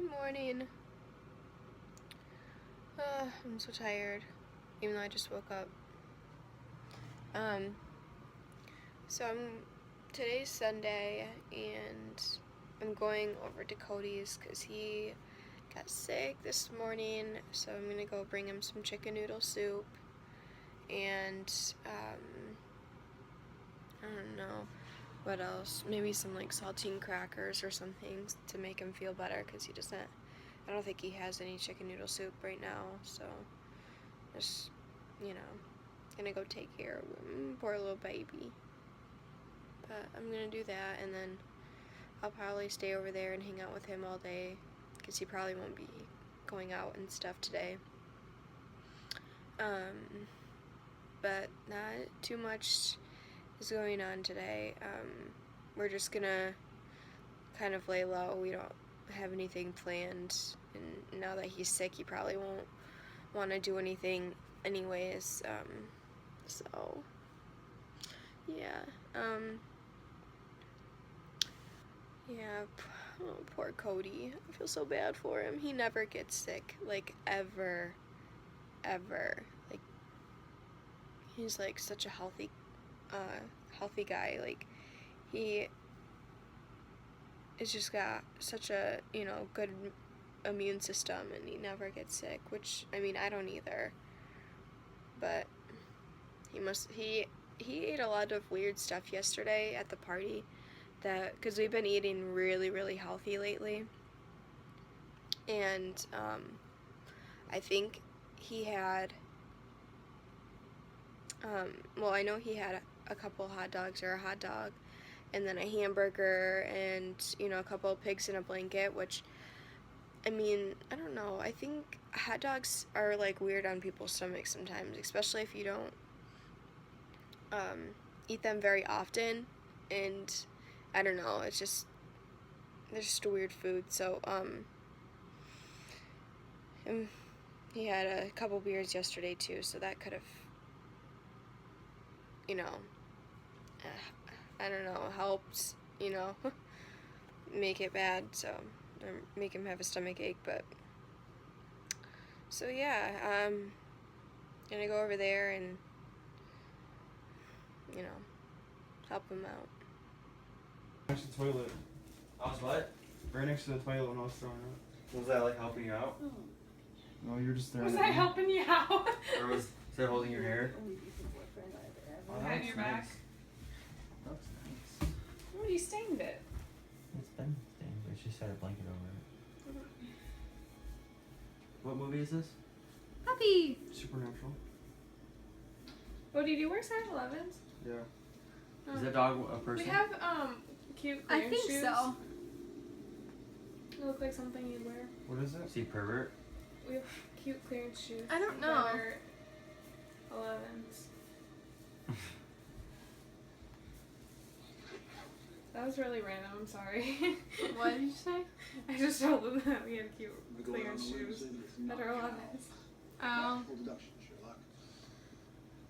Good morning. I'm so tired, even though I just woke up. Today's Sunday, and I'm going over to Cody's because he got sick this morning, so I'm gonna go bring him some chicken noodle soup, and, I don't know what else, maybe some, like, saltine crackers or something to make him feel better, because I don't think he has any chicken noodle soup right now, so just, gonna go take care of him, poor little baby. But I'm gonna do that, and then I'll probably stay over there and hang out with him all day, because he probably won't be going out and stuff today. But not too much is going on today. We're just gonna kind of lay low. We don't have anything planned, and now that he's sick, he probably won't want to do anything anyways. So yeah. Yeah, oh, poor Cody. I feel so bad for him. He never gets sick, like, ever. Like, he's, like, such a healthy guy. Like, he has just got such a, good immune system, and he never gets sick, which, I mean, I don't either. But he ate a lot of weird stuff yesterday at the party, because we've been eating really, really healthy lately, and I think he had, I know he had a couple hot dogs, or a hot dog, and then a hamburger, and, a couple of pigs in a blanket, which, I mean, I don't know, I think hot dogs are, like, weird on people's stomachs sometimes, especially if you don't eat them very often, and I don't know, they're just a weird food. So, and he had a couple beers yesterday too, so that could have, I don't know, helped, make it bad, or make him have a stomach ache, but, so yeah, gonna go over there and, help him out. Next to the toilet. I was what? Right next to the toilet when I was throwing up. Was that like helping you out? No, you're just there. Was I helping you out? Or was that holding your hair? Oh, that Behind looks your back. nice. That looks nice. Oh, you stained it. It's been stained, but she set a blanket over it. What movie is this? Puppy! Supernatural. Oh, did you wear size 11s? Yeah. Is that dog a person? We have, cute I clearance think shoes. so. They look like something you'd wear. What is it? See pervert? We have cute clearance shoes. I don't know. That are 11s. That was really random, I'm sorry. What did you say? I just told them that we had cute clearance shoes that are 11s. Oh.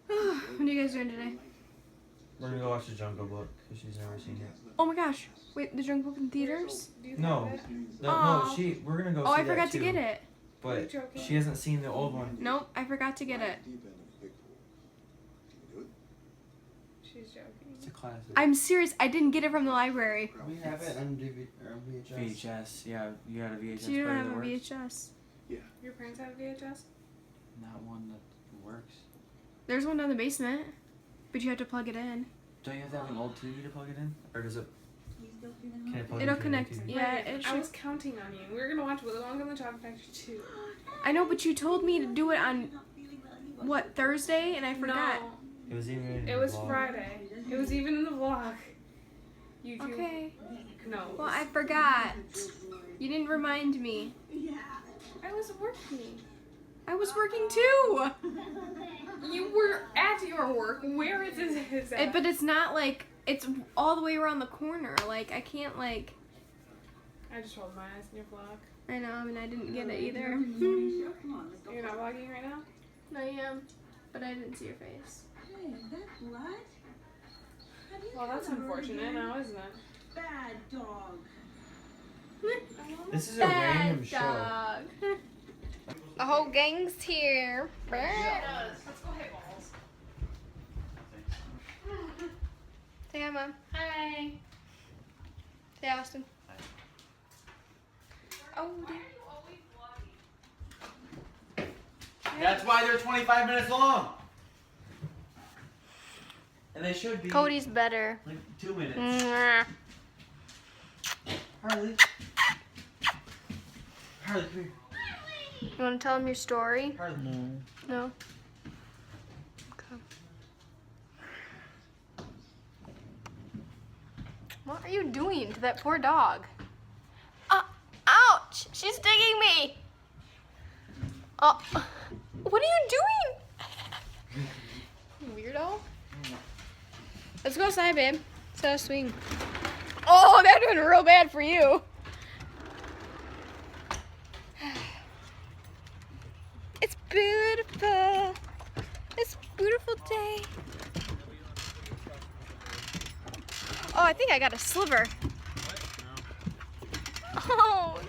What are you guys doing today? We're gonna go watch the Jungle Book because she's never seen it. Oh my gosh. Wait, the Jungle Book in theaters? Do you No. have it? Oh. We're gonna go see Oh, I that forgot too, to get it. Are you But joking? she hasn't seen the old one. Nope, I forgot to get it. She's joking. It's a classic. I'm serious, I didn't get it from the library. We have it on VHS. VHS, yeah, you got a VHS So you don't player have that a works? VHS. Your parents have VHS? Not one that works. There's one down the basement, but you have to plug it in. Don't you have to have an old TV to plug it in? Or does it? Can it plug It'll into a new connect. TV? Yeah, Right, it I should. was counting on you. We were gonna watch Willy Wonka and the Chocolate Factory 2. I know, but you told me to do it on, what, Thursday? And I forgot. No, It was even in it the was vlog. Friday. It was even in the vlog. YouTube. Okay. No. Well, I forgot. You didn't remind me. I was working. I was working too. You were at your work. Where is it? But it's not like, it's all the way around the corner. Like, I can't, like. I just rolled my eyes in your vlog. I know, and I didn't get it either. You're not vlogging right now? I am, but I didn't see your face. Well, that's unfortunate now, isn't it? Bad dog. This is a random show. The whole gang's here. Let's go hit balls. Say hi, Mom. Hi. Say Austin. Oh, That's why they're 25 minutes long. And they should be Cody's better. like 2 minutes. Mwah. Harley. Harley, come here. You want to tell him your story? Harley. No. No? Okay. What are you doing to that poor dog? Ouch! She's digging me! Oh, what are you doing? Weirdo. Let's go outside, babe. Let's have a swing. Oh, they're doing real bad for you. It's beautiful. It's a beautiful day. Oh, I think I got a sliver. Oh,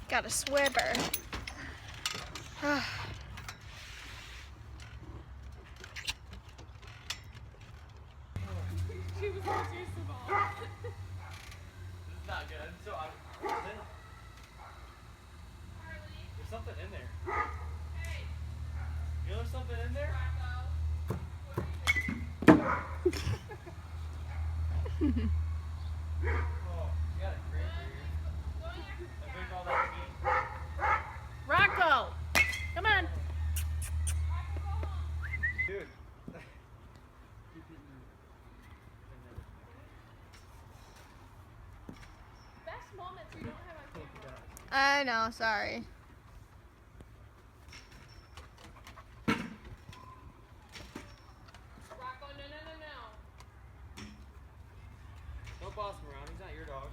got a swibber. She was so serious about This is not good. So there's something in there. You know there's something in there? Oh, you got a crib here. I think all that meat. Rocco, come on. Dude. Best moments we don't have on camera. I know, sorry. Rocco, no. Don't boss him around. He's not your dog.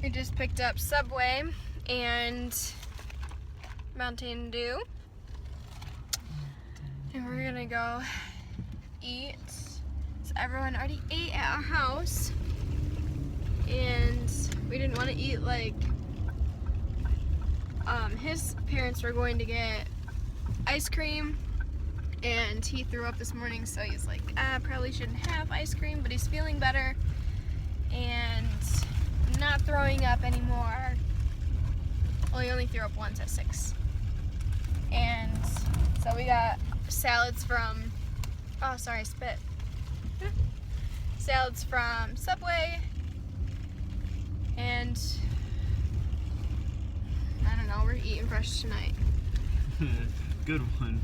We just picked up Subway and Mountain Dew. And we're gonna go eat. So everyone already ate at our house. And we didn't want to eat like his parents were going to get ice cream and he threw up this morning, so he's like, probably shouldn't have ice cream, but he's feeling better and not throwing up anymore. Well, he only threw up once at 6. And so we got salads from, oh sorry, spit. Salads from Subway, and I don't know, we're eating fresh tonight. Good one.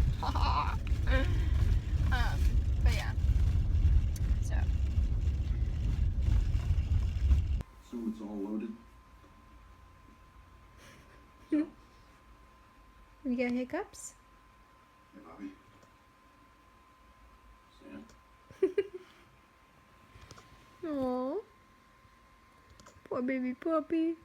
But yeah, so. So it's all loaded? You got hiccups? Hey, Bobby. Sam? Aww. Poor baby puppy.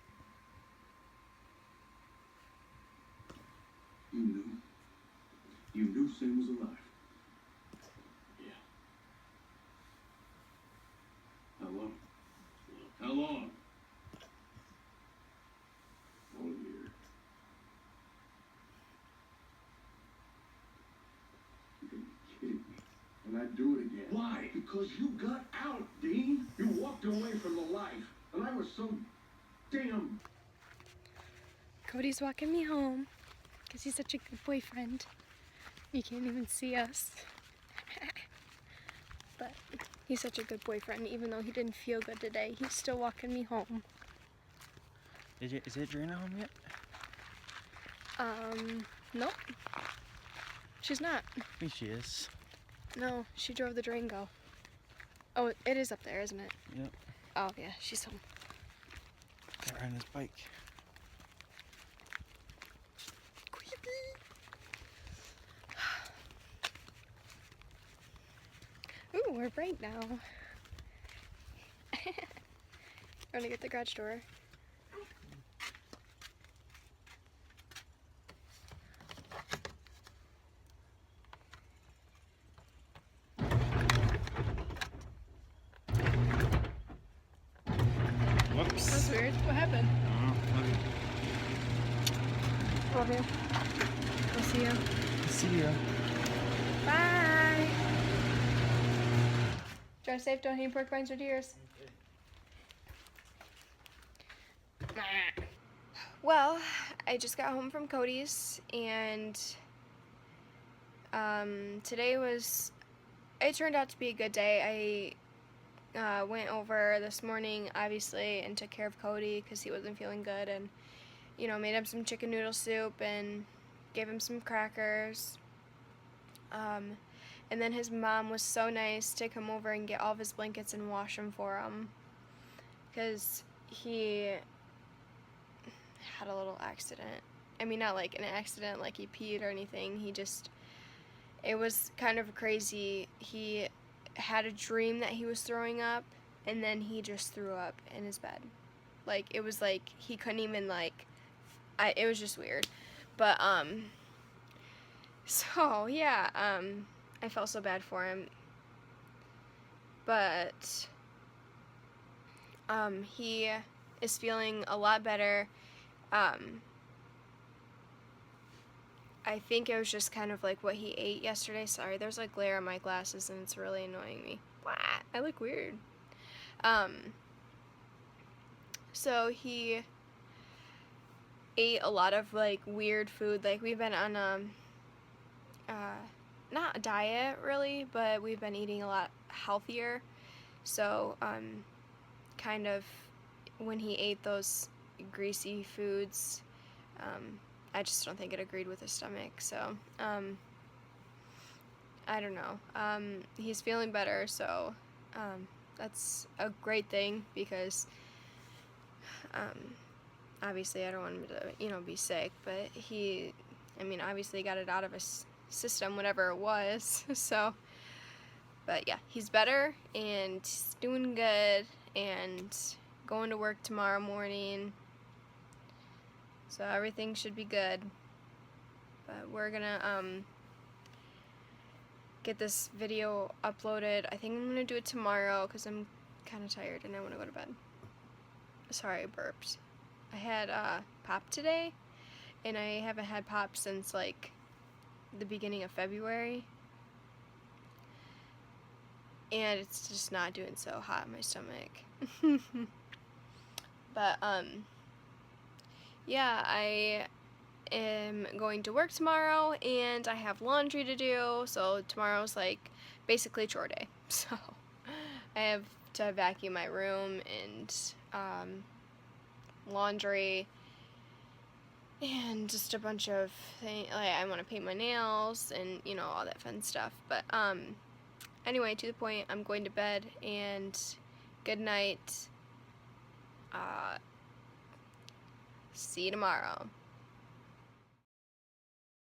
You knew Sam was alive? Yeah. How long? How long? 1 year. You can be kidding me. And I'd do it again. Why? Because you got out, Dean. You walked away from the life. And I was so damn... Cody's walking me home because he's such a good boyfriend. You can't even see us. But he's such a good boyfriend, even though he didn't feel good today. He's still walking me home. Is Adriana home yet? Nope. She's not. I think she is. No, she drove the Durango. Oh, it is up there, isn't it? Yep. Oh, yeah, she's home. They're riding his bike. Ooh, we're right now. We're gonna get the garage door. Whoops. That's weird. What happened? Love you. I'll see you. See ya. Bye. Drive safe. Don't eat porcupines or deers. Well, I just got home from Cody's, and today it turned out to be a good day. I went over this morning, obviously, and took care of Cody because he wasn't feeling good, and, made him some chicken noodle soup and gave him some crackers. And then his mom was so nice to come over and get all of his blankets and wash them for him because he had a little accident. I mean, not like an accident like he peed or anything. It was kind of crazy. He had a dream that he was throwing up, and then he just threw up in his bed. Like, it was like he couldn't even, it was just weird. But, so, yeah, I felt so bad for him. But, he is feeling a lot better. I think it was just kind of like what he ate yesterday. Sorry, there's like glare on my glasses and it's really annoying me. Wow, I look weird. So he ate a lot of like weird food. Like, we've been on not a diet really, but we've been eating a lot healthier. So kind of when he ate those greasy foods, I just don't think it agreed with his stomach. So I don't know. He's feeling better, so that's a great thing because obviously I don't want him to, be sick, but obviously got it out of his system, whatever it was. So, but yeah, he's better and he's doing good and going to work tomorrow morning. So everything should be good. But we're gonna get this video uploaded. I think I'm gonna do it tomorrow because I'm kind of tired and I want to go to bed. Sorry, I burped. I had pop today, and I haven't had pop since like the beginning of February. And it's just not doing so hot in my stomach. But yeah, I am going to work tomorrow and I have laundry to do, so tomorrow's like basically chore day. So I have to vacuum my room and laundry and just a bunch of things. Like, I want to paint my nails and all that fun stuff. But anyway, to the point, I'm going to bed, and good night. See you tomorrow.